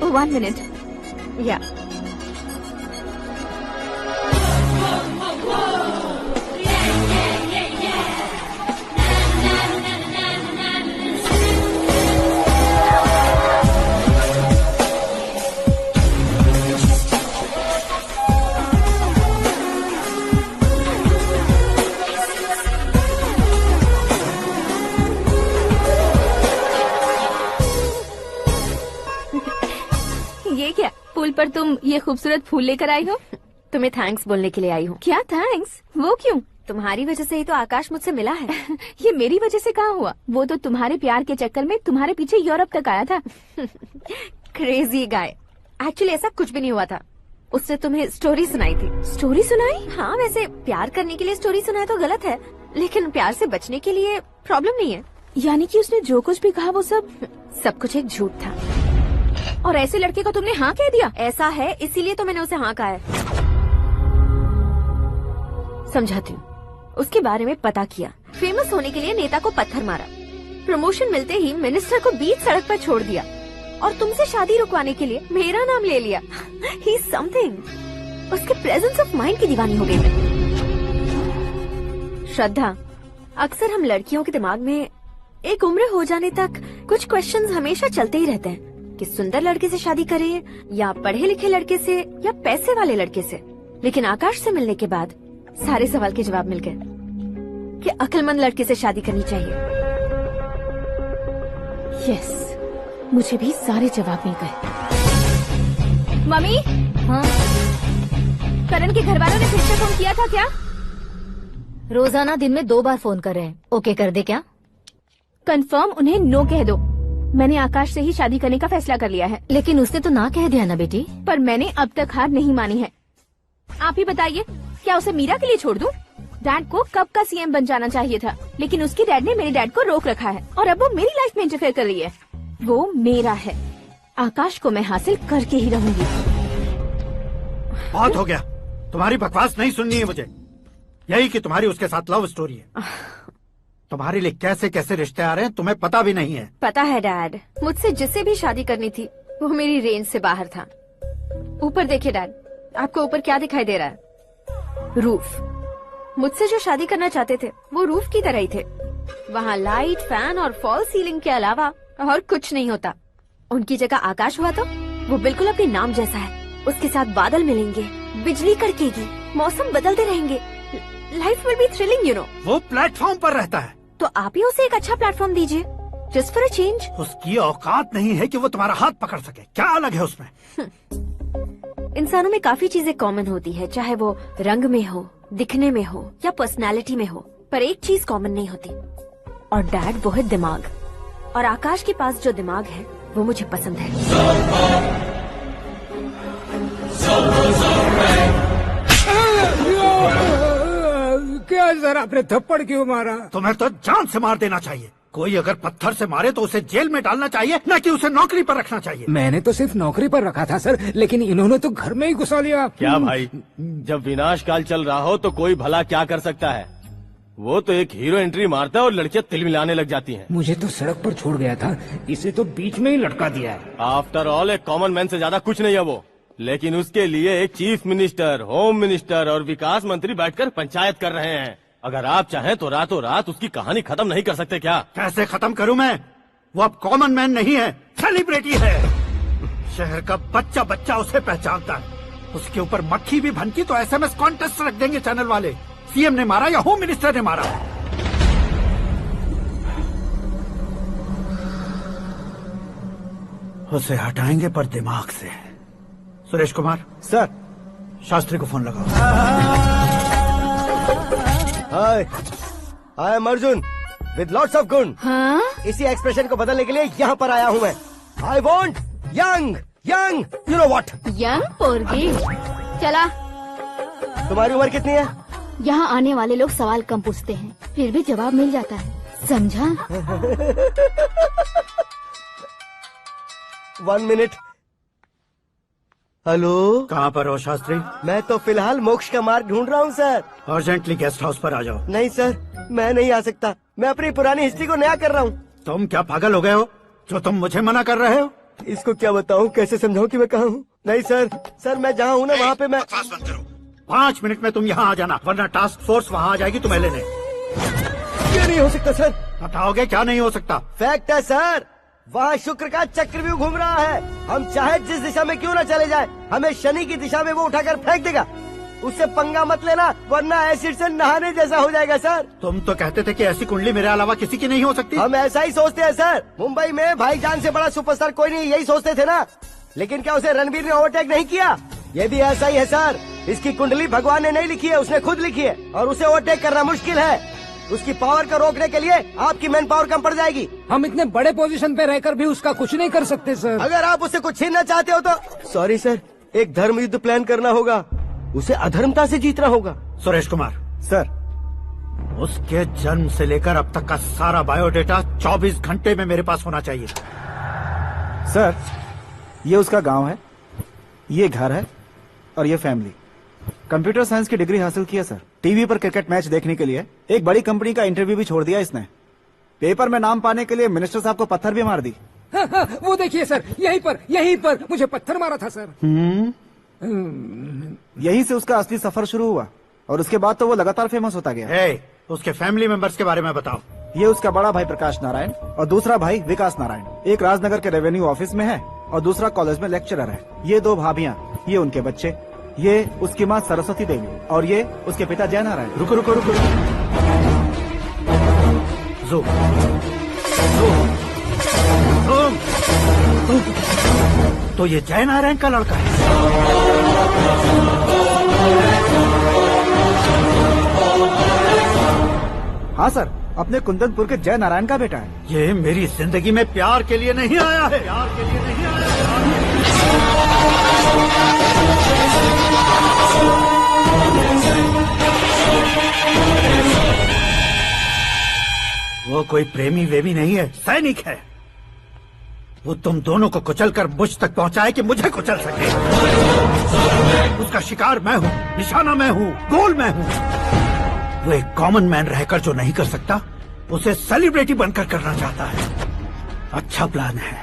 ओह 1 minute. या ये क्या, पुल पर तुम ये खूबसूरत फूल लेकर आई हो? तुम्हें थैंक्स बोलने के लिए आई हूँ। क्या थैंक्स? वो क्यों? तुम्हारी वजह से ही तो आकाश मुझसे मिला है। ये मेरी वजह से कहाँ हुआ? वो तो तुम्हारे प्यार के चक्कर में तुम्हारे पीछे यूरोप तक आया था। Crazy guy. एक्चुअली ऐसा कुछ भी नहीं हुआ था। उसने तुम्हें स्टोरी सुनाई थी। स्टोरी सुनाई? हाँ, वैसे प्यार करने के लिए स्टोरी सुनाए तो गलत है, लेकिन प्यार से बचने के लिए प्रॉब्लम नहीं है। यानी कि उसने जो कुछ भी कहा वो सब कुछ एक झूठ था। और ऐसे लड़के को तुमने हाँ कह दिया? ऐसा है, इसीलिए तो मैंने उसे हाँ कहा है। समझाती हूँ। उसके बारे में पता किया, फेमस होने के लिए नेता को पत्थर मारा, प्रमोशन मिलते ही मिनिस्टर को बीच सड़क पर छोड़ दिया, और तुमसे शादी रुकवाने के लिए मेरा नाम ले लिया। He is something. उसके प्रेजेंस ऑफ माइंड की दीवानी हो गई मैं। श्रद्धा, अक्सर हम लड़कियों के दिमाग में एक उम्र हो जाने तक कुछ क्वेश्चंस हमेशा चलते ही रहते हैं कि सुंदर लड़के से शादी करें या पढ़े लिखे लड़के से या पैसे वाले लड़के से। लेकिन आकाश से मिलने के बाद सारे सवाल के जवाब मिल गए कि अक्लमंद लड़के से शादी करनी चाहिए। यस, मुझे भी सारे जवाब मिल गए। मम्मी, हाँ? करण के घर वालों ने फिर से फोन किया था क्या? रोजाना दिन में 2 बार फोन कर रहे हैं। ओके कर दे क्या? कंफर्म उन्हें नो कह दो। मैंने आकाश से ही शादी करने का फैसला कर लिया है। लेकिन उसने तो ना कह दिया ना बेटी। पर मैंने अब तक हार नहीं मानी है। आप ही बताइए, क्या उसे मीरा के लिए छोड़ दूं? डैड को कब का सीएम बन जाना चाहिए था, लेकिन उसके डैड ने मेरे डैड को रोक रखा है और अब वो मेरी लाइफ में इंटरफेयर कर रही है। वो मेरा है, आकाश को मैं हासिल करके ही रहूंगी। बहुत हो गया, तुम्हारी बकवास नहीं सुननी है मुझे। यही कि तुम्हारी उसके साथ लव स्टोरी है। तुम्हारे लिए कैसे कैसे रिश्ते आ रहे हैं तुम्हें पता भी नहीं है। पता है डैड, मुझसे जिससे भी शादी करनी थी वो मेरी रेंज से बाहर था। ऊपर देखिए डैड, आपको ऊपर क्या दिखाई दे रहा है? रूफ। मुझसे जो शादी करना चाहते थे वो रूफ की तरह ही थे। वहाँ लाइट, फैन और फॉल सीलिंग के अलावा और कुछ नहीं होता। उनकी जगह आकाश हुआ तो वो बिल्कुल अपने नाम जैसा है। उसके साथ बादल मिलेंगे, बिजली कड़केगी, मौसम बदलते रहेंगे, life will be thrilling you know. वो प्लेटफॉर्म पर रहता है तो आप ही उसे एक अच्छा प्लेटफॉर्म दीजिए, जस्ट फॉर अ चेंज। उसकी औकात नहीं है कि वो तुम्हारा हाथ पकड़ सके। क्या अलग है उसमें? इंसानों में काफी चीजें कॉमन होती है, चाहे वो रंग में हो, दिखने में हो या पर्सनालिटी में हो, पर एक चीज कॉमन नहीं होती, और डैड वो है दिमाग। और आकाश के पास जो दिमाग है वो मुझे पसंद है। क्या सर, आपने थप्पड़ क्यों मारा? तुम्हें तो जान से मार देना चाहिए। कोई अगर पत्थर से मारे तो उसे जेल में डालना चाहिए, न कि उसे नौकरी पर रखना चाहिए। मैंने तो सिर्फ नौकरी पर रखा था सर, लेकिन इन्होंने तो घर में ही घुसा लिया। क्या भाई, जब विनाश काल चल रहा हो तो कोई भला क्या कर सकता है? वो तो एक हीरो एंट्री मारता है और लड़कियां तिल मिलाने लग जाती हैं। मुझे तो सड़क पर छोड़ गया था, इसे तो बीच में ही लटका दिया है। आफ्टर ऑल एक कॉमन मैन से ज्यादा कुछ नहीं है वो, लेकिन उसके लिए एक चीफ मिनिस्टर, होम मिनिस्टर और विकास मंत्री बैठकर पंचायत कर रहे हैं। अगर आप चाहें तो रातों रात उसकी कहानी खत्म नहीं कर सकते क्या? कैसे खत्म करूं मैं? वो अब कॉमन मैन नहीं है, सेलिब्रिटी है। शहर का बच्चा बच्चा उसे पहचानता है। उसके ऊपर मक्खी भी भनकी तो SMS कॉन्टेस्ट रख देंगे चैनल वाले। सीएम ने मारा या होम मिनिस्टर ने मारा। उसे हटाएंगे पर दिमाग से। सुरेश कुमार सर, शास्त्री को फोन लगाओ। Hi, I am Arjun with lots of गुण। हाँ? इसी एक्सप्रेशन को बदलने के लिए यहाँ पर आया हूँ मैं। I want young young, you know what? Young पोरगी। चला, तुम्हारी उम्र कितनी है? यहाँ आने वाले लोग सवाल कम पूछते हैं, फिर भी जवाब मिल जाता है, समझा? 1 मिनट। हेलो, कहाँ पर हो शास्त्री? मैं तो फिलहाल मोक्ष का मार्ग ढूंढ रहा हूँ सर। अर्जेंटली गेस्ट हाउस पर आ जाओ। नहीं सर, मैं नहीं आ सकता। मैं अपनी पुरानी हिस्ट्री को नया कर रहा हूँ। तुम क्या पागल हो गए हो जो तुम मुझे मना कर रहे हो? इसको क्या बताऊं, कैसे समझाऊं कि मैं कहाँ हूँ? नहीं सर, सर मैं जहाँ हूँ ना वहाँ पे मैं। बकवास बंद करो। 5 मिनट में तुम यहाँ आ जाना, वरना टास्क फोर्स वहाँ आ जाएगी तुम्हें लेने। क्यों नहीं हो सकता सर? बताओगे क्या नहीं हो सकता? फैक्ट है सर, वहाँ शुक्र का चक्रव्यूह घूम रहा है। हम चाहे जिस दिशा में क्यों न चले जाए, हमें शनि की दिशा में वो उठाकर फेंक देगा। उससे पंगा मत लेना, वरना एसिड से नहाने जैसा हो जाएगा सर। तुम तो कहते थे कि ऐसी कुंडली मेरे अलावा किसी की नहीं हो सकती। हम ऐसा ही सोचते हैं सर। मुंबई में भाईजान से बड़ा सुपरस्टार कोई नहीं, यही सोचते थे ना। लेकिन क्या उसे रणबीर ने ओवरटेक नहीं किया? ये भी ऐसा ही है सर। इसकी कुंडली भगवान ने नहीं लिखी है, उसने खुद लिखी है, और उसे ओवरटेक करना मुश्किल है। उसकी पावर को रोकने के लिए आपकी मैन पावर कम पड़ जाएगी। हम इतने बड़े पोजीशन पे रहकर भी उसका कुछ नहीं कर सकते सर। अगर आप उससे कुछ छीनना चाहते हो तो सॉरी सर, एक धर्म युद्ध प्लान करना होगा। उसे अधर्मता से जीतना होगा। सुरेश कुमार सर, उसके जन्म से लेकर अब तक का सारा बायोडेटा 24 घंटे में मेरे पास होना चाहिए। सर, ये उसका गांव है, ये घर है और ये फैमिली। कंप्यूटर साइंस की डिग्री हासिल किया सर। टीवी पर क्रिकेट मैच देखने के लिए एक बड़ी कंपनी का इंटरव्यू भी छोड़ दिया इसने। पेपर में नाम पाने के लिए मिनिस्टर साहब को पत्थर भी मार दी। हाँ, हाँ, वो देखिए सर, यहीं पर मुझे पत्थर मारा था सर। यहीं से उसका असली सफर शुरू हुआ और उसके बाद तो वो लगातार फेमस होता गया। उसके फैमिली मेंबर्स के बारे में बताओ। ये उसका बड़ा भाई प्रकाश नारायण और दूसरा भाई विकास नारायण। एक राजनगर के रेवेन्यू ऑफिस में है और दूसरा कॉलेज में लेक्चरर है। ये 2 भाभियां, ये उनके बच्चे, ये उसकी माँ सरस्वती देवी और ये उसके पिता जय नारायण। रुको रुको रुको, ज़ूम। तो ये जय नारायण का लड़का है। हाँ सर, अपने कुंदनपुर के जय नारायण का बेटा है। ये मेरी जिंदगी में प्यार के लिए नहीं आया है, प्यार के लिए नहीं आया है। वो कोई प्रेमी वेमी नहीं है, सैनिक है। वो तुम दोनों को कुचलकर मुझ तक पहुंचाए कि मुझे कुचल सके। उसका शिकार मैं हूँ, निशाना मैं हूँ, गोल मैं हूँ। वो एक कॉमन मैन रहकर जो नहीं कर सकता, उसे सेलिब्रिटी बनकर करना चाहता है। अच्छा प्लान है।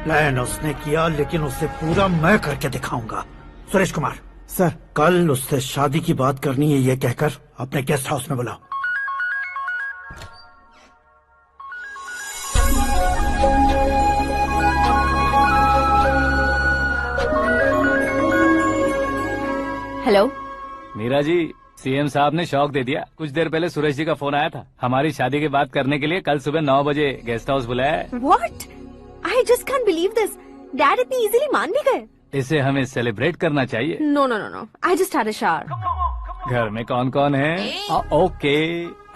प्लान उसने किया, लेकिन उसे पूरा मैं करके दिखाऊंगा। सुरेश कुमार सर, कल उससे शादी की बात करनी है, ये कहकर अपने गेस्ट हाउस में बुलाओ। हेलो मीरा जी, सीएम साहब ने शौक दे दिया। कुछ देर पहले सुरेश जी का फोन आया था, हमारी शादी की बात करने के लिए कल सुबह 9 बजे गेस्ट हाउस बुलाया है। What? I just can't believe this. Dad इतनी इजीली मान भी गए। इसे हमें सेलिब्रेट करना चाहिए। No, no, no, no. I just had a shower. घर में कौन कौन है? ओके।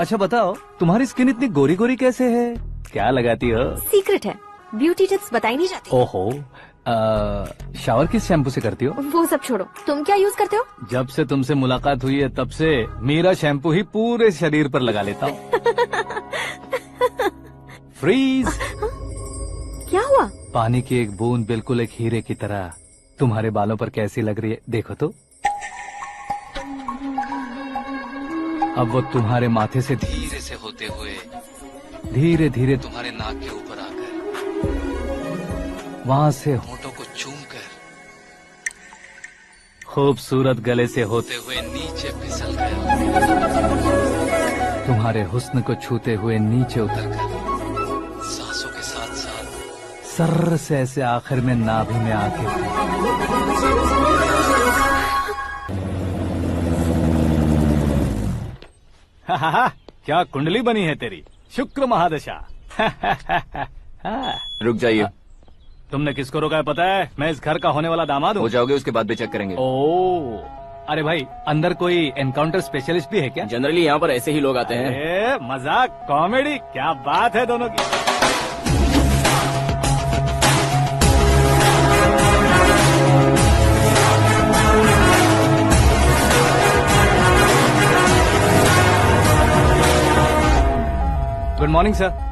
अच्छा बताओ, तुम्हारी स्किन इतनी गोरी गोरी कैसे है? क्या लगाती हो? सीक्रेट है, ब्यूटी टिप्स बताई नहीं जाती। ओहो, शावर किस शैम्पू से करती हो? वो सब छोड़ो, तुम क्या यूज करते हो? जब से तुमसे मुलाकात हुई है तब से मीरा शैम्पू ही पूरे शरीर पर लगा लेता हूँ। फ्रीज। क्या हुआ? पानी की एक बूंद बिल्कुल एक हीरे की तरह तुम्हारे बालों पर कैसी लग रही है, देखो तो। अब वो तुम्हारे माथे से धीरे से होते हुए धीरे धीरे तुम्हारे नाक के ऊपर आकर वहां से होठों को चूमकर खूबसूरत गले से होते हुए नीचे फिसल गया, तुम्हारे हुस्न को छूते हुए नीचे उतरकर सांसों के साथ साथ सर्र से ऐसे आखिर में नाभि में आके क्या कुंडली बनी है तेरी, शुक्र महादशा। रुक जाइए। तुमने किसको रोका है पता है? मैं इस घर का होने वाला दामाद हूँ। हो जाओगे उसके बाद भी चेक करेंगे। ओ, अरे भाई, अंदर कोई एनकाउंटर स्पेशलिस्ट भी है क्या? जनरली यहाँ पर ऐसे ही लोग आते हैं। अरे मजाक, कॉमेडी, क्या बात है दोनों की। Good morning sir.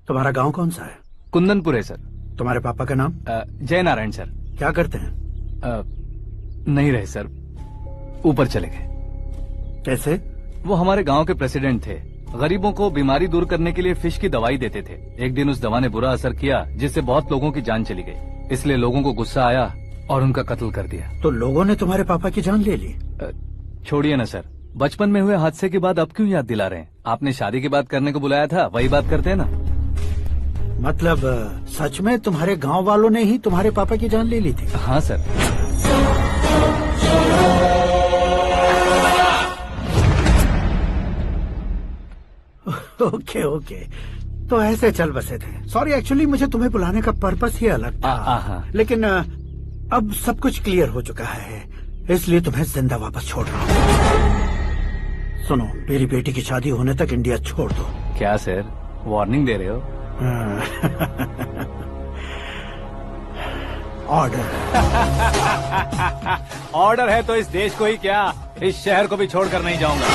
तुम्हारा गांव कौन सा है? कुंदनपुर है सर। तुम्हारे पापा का नाम? जय नारायण सर। क्या करते हैं? नहीं रहे सर, ऊपर चले गए। कैसे? वो हमारे गांव के प्रेसिडेंट थे। गरीबों को बीमारी दूर करने के लिए फिश की दवाई देते थे। एक दिन उस दवा ने बुरा असर किया, जिससे बहुत लोगों की जान चली गई। इसलिए लोगों को गुस्सा आया और उनका कत्ल कर दिया। तो लोगों ने तुम्हारे पापा की जान ले ली? छोड़िए ना सर, बचपन में हुए हादसे के बाद अब क्यों याद दिला रहे हैं? आपने शादी की बात करने को बुलाया था, वही बात करते हैं ना। मतलब सच में तुम्हारे गांव वालों ने ही तुम्हारे पापा की जान ले ली थी? हाँ सर। ओके ओके, तो ऐसे चल बसे थे। सॉरी, एक्चुअली मुझे तुम्हें बुलाने का पर्पस ही अलग था। लेकिन अब सब कुछ क्लियर हो चुका है, इसलिए तुम्हें जिंदा वापस छोड़ रहा हूँ। सुनो, मेरी बेटी की शादी होने तक इंडिया छोड़ दो। क्या सर, वार्निंग दे रहे हो? ऑर्डर। ऑर्डर है तो इस देश को ही क्या, इस शहर को भी छोड़कर नहीं जाऊंगा।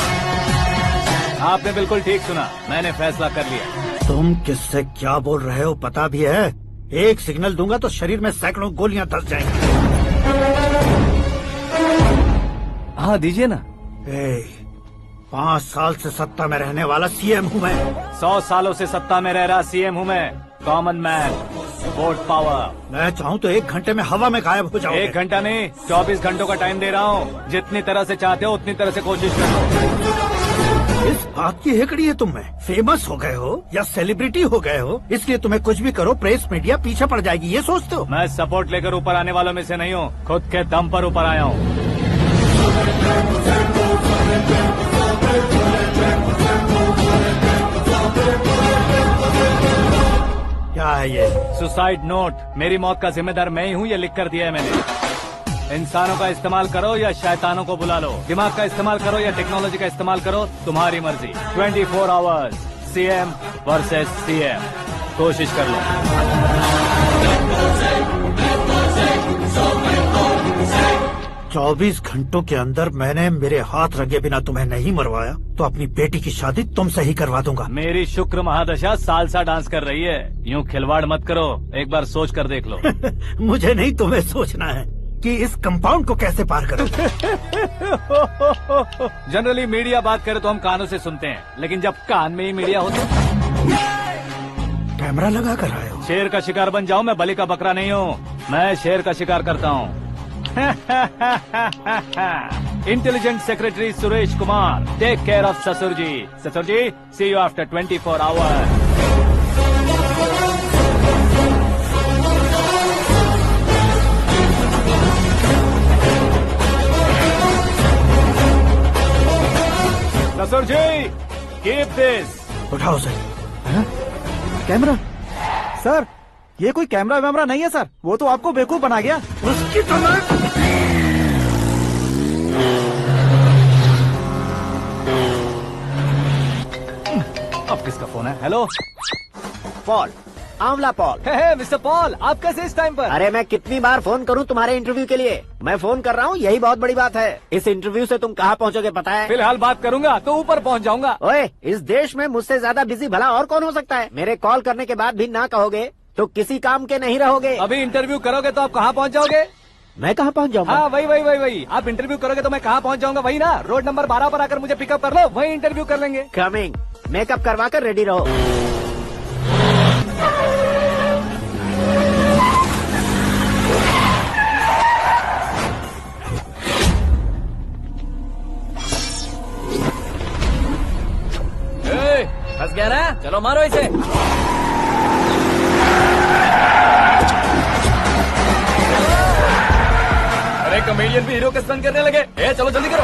आपने बिल्कुल ठीक सुना, मैंने फैसला कर लिया। तुम किससे क्या बोल रहे हो पता भी है? एक सिग्नल दूंगा तो शरीर में सैकड़ों गोलियां धस जाएंगी। हाँ दीजिए ना। 5 साल से सत्ता में रहने वाला सीएम हूँ मैं। 100 सालों से सत्ता में रह रहा सीएम हूँ मैं। Common man, vote power. मैं चाहूँ तो 1 घंटे में हवा में गायब हो जाओ। 1 घंटा नहीं, 24 घंटों का टाइम दे रहा हूँ। जितनी तरह से चाहते हो उतनी तरह से कोशिश करो। इस बात की हेकड़ी है तुम में। फेमस हो गए हो या सेलिब्रिटी हो गए हो, इसलिए तुम्हें कुछ भी करो प्रेस मीडिया पीछे पड़ जाएगी, ये सोचते हो? मैं सपोर्ट लेकर ऊपर आने वालों में से नहीं हूँ, खुद के दम पर ऊपर आया हूँ। क्या है ये? Suicide note. मेरी मौत का जिम्मेदार मैं ही हूँ, ये लिख कर दिया है मैंने। इंसानों का इस्तेमाल करो या शैतानों को बुला लो, दिमाग का इस्तेमाल करो या टेक्नोलॉजी का इस्तेमाल करो, तुम्हारी मर्जी। 24 आवर्स, सीएम वर्सेस सीएम, कोशिश कर लो। 24 घंटों के अंदर मैंने मेरे हाथ रंगे बिना तुम्हें नहीं मरवाया तो अपनी बेटी की शादी तुमसे ही करवा दूंगा। मेरी शुक्र महादशा सालसा डांस कर रही है, यूँ खिलवाड़ मत करो, एक बार सोच कर देख लो। मुझे नहीं, तुम्हें सोचना है कि इस कंपाउंड को कैसे पार करें। जनरली मीडिया बात करे तो हम कानों से सुनते हैं, लेकिन जब कान में ही मीडिया हो तो कैमरा लगा कर आए हो। शेर का शिकार बन जाऊं, मैं बलि का बकरा नहीं हूँ, मैं शेर का शिकार करता हूँ। Intelligent secretary Suresh Kumar, take care of ससुर जी। ससुर जी, सी यू आफ्टर 24 आवर्स। ससुर जी, कीप दिस। उठाओ सर। कैमरा? सर, ये कोई कैमरा वैमरा नहीं है सर, वो तो आपको बेवकूफ बना गया। उसकी तरह अब किसका फोन है? हेलो पॉल, आंवला पॉल। मिस्टर पॉल, आप कैसे इस टाइम पर? अरे मैं कितनी बार फोन करूं तुम्हारे इंटरव्यू के लिए? मैं फोन कर रहा हूं, यही बहुत बड़ी बात है। इस इंटरव्यू से तुम कहां पहुंचोगे पता है? फिलहाल बात करूंगा तो ऊपर पहुंच जाऊंगा। ओए, इस देश में मुझसे ज्यादा बिजी भला और कौन हो सकता है? मेरे कॉल करने के बाद भी ना कहोगे तो किसी काम के नहीं रहोगे। अभी इंटरव्यू करोगे तो आप कहाँ पहुँच जाओगे? मैं कहाँ पहुँच जाऊंगा? हाँ वही। आप इंटरव्यू करोगे तो मैं कहाँ पहुँच जाऊंगा? वही ना, रोड नंबर 12 पर आकर मुझे पिकअप कर लो, वही इंटरव्यू कर लेंगे। कमिंग। मेकअप करवा कर रेडी रहो। फंस गया ना, चलो मारो इसे। अरे कॉमेडियन भी हीरो के स्टंट करने लगे। चलो जल्दी करो।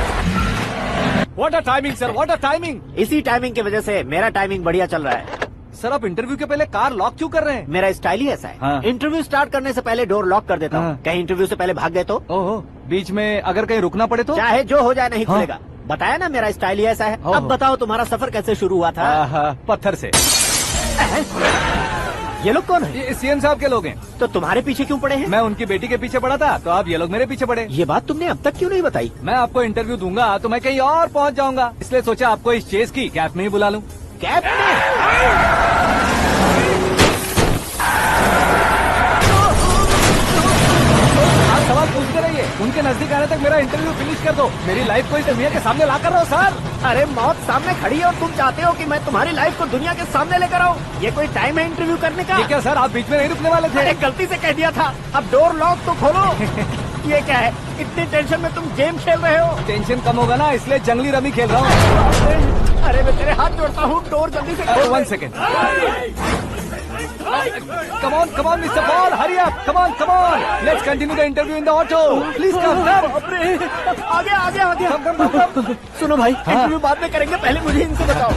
What a timing sir, what a timing. इसी टाइमिंग की वजह से मेरा टाइमिंग बढ़िया चल रहा है। सर आप इंटरव्यू के पहले कार लॉक क्यों कर रहे हैं? मेरा स्टाइल ही ऐसा है। हाँ। इंटरव्यू स्टार्ट करने से पहले डोर लॉक कर देता हूँ। हाँ। कहीं इंटरव्यू से पहले भाग गए तो? ओहो, बीच में अगर कहीं रुकना पड़े तो? चाहे जो हो जाए नहीं हाँ। खुलेगा। बताया ना मेरा स्टाइल ही ऐसा है। ओहो। अब बताओ तुम्हारा सफर कैसे शुरू हुआ था? पत्थर से। ये लोग कौन है? ये सीएम साहब के लोग हैं। तो तुम्हारे पीछे क्यों पड़े हैं? मैं उनकी बेटी के पीछे पड़ा था, तो आप ये लोग मेरे पीछे पड़े। ये बात तुमने अब तक क्यों नहीं बताई? मैं आपको इंटरव्यू दूंगा तो मैं कहीं और पहुंच जाऊंगा, इसलिए सोचा आपको इस चेस की कैप में ही बुला लूं। कैप में? आप सवाल पूछते रहिए, उनके नजदीक आने तक मेरा इंटरव्यू पब्लिश कर दो। मेरी लाइफ को इस दुनिया के सामने ला कर रहो सर। अरे मौत सामने खड़ी है और तुम चाहते हो कि मैं तुम्हारी लाइफ को दुनिया के सामने लेकर आऊं? ये कोई टाइम है इंटरव्यू करने का? ये क्या सर, आप बीच में नहीं रुकने वाले थे? अरे गलती से कह दिया था, अब डोर लॉक तो खोलो। ये क्या है, इतनी टेंशन में तुम गेम खेल रहे हो? टेंशन कम होगा ना, इसलिए जंगली रमी खेल रहा हूँ। अरे मैं तेरे हाथ जोड़ता हूँ, डोर जल्दी से खोल। 1 second. Come on, Mr. Paul, hurry up. Come on. Let's continue the interview in the auto. Please come. आगे। सुनो भाई, इंटरव्यू बाद में करेंगे, पहले मुझे इनसे बताओ।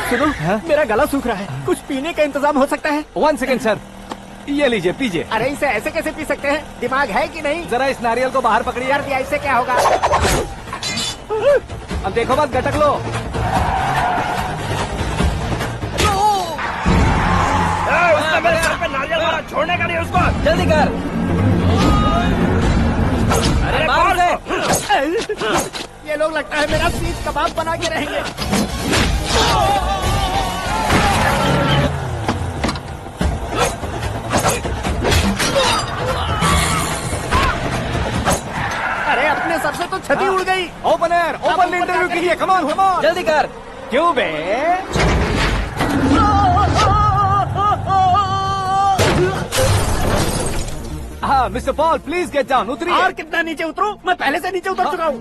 सुनो, मेरा गला सूख रहा है, कुछ पीने का इंतजाम हो सकता है? 1 सेकेंड सर, ये लीजिए पीजिए। अरे इसे ऐसे कैसे पी सकते हैं, दिमाग है कि नहीं? जरा इस नारियल को बाहर पकड़िए। कर दिया, इससे क्या होगा? अब देखो मत, गटक लो। मेरे सर पे नारियल मारा, छोड़ने का नहीं उसको। जल्दी कर। अरे मार दे। ये लोग लगता है मेरा सीख कबाब बना के रहेंगे। अरे अपने सर से तो छती उड़ गई। ओपन इंटरव्यू कीजिए। कम ऑन जल्दी कर। क्यों बे? हाँ mister Paul, please get down. उतरिए। और कितना नीचे उतरूं? मैं पहले से नीचे उतर चुका हूँ।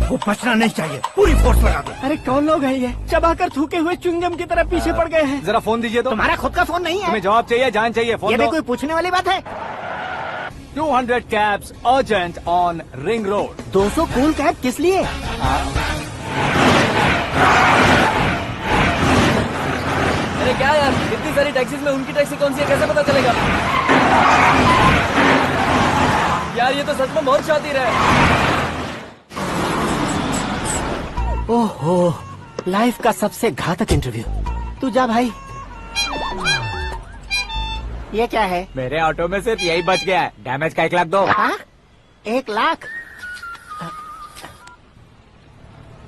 वो बचना नहीं चाहिए, पूरी फोर्स लगा दो। अरे कौन लोग हैं ये? चबाकर थूके हुए च्युइंगम की तरह पीछे पड़ गए हैं। जरा फोन दीजिए तो। तुम्हारा खुद का फोन नहीं है? तुम्हें जवाब चाहिए, जान चाहिए, फोन ये दो। भी कोई पूछने वाली बात है? 200 cabs urgent on Ring Road. 200 cool cab किस लिए? अरे क्या यार, इतनी सारी टैक्सीज में उनकी टैक्सी कौन सी है, कैसे पता चलेगा? यार ये तो सच में बहुत शातिर है। ओहो, लाइफ का सबसे घातक इंटरव्यू। तू जा भाई। ये क्या है? मेरे ऑटो में सिर्फ यही बच गया है, डैमेज का 1 लाख दो। हाँ? 1 लाख?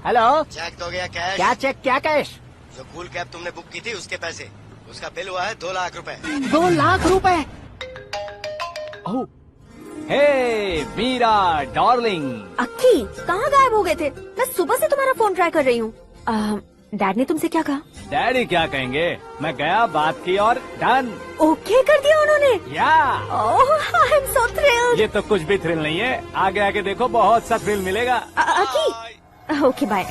हेलो, चेक तो गया कैश। क्या चेक, क्या कैश? जो कूल कैब तुमने बुक की थी उसके पैसे, उसका बिल हुआ है 2 लाख रुपए। 2 लाख रुपए? हे मीरा डार्लिंग। अक्की, कहाँ गायब हो गए थे? मैं सुबह से तुम्हारा फोन ट्राई कर रही हूँ। डैड ने तुमसे क्या कहा? डैडी क्या कहेंगे, मैं गया, बात की और डन। ओके कर दिया उन्होंने? या ओह, आई एम सो थ्रिल्ड। ये तो कुछ भी थ्रिल नहीं है, आगे आगे देखो बहुत सा थ्रिल मिलेगा। अक्की, ओके बाय।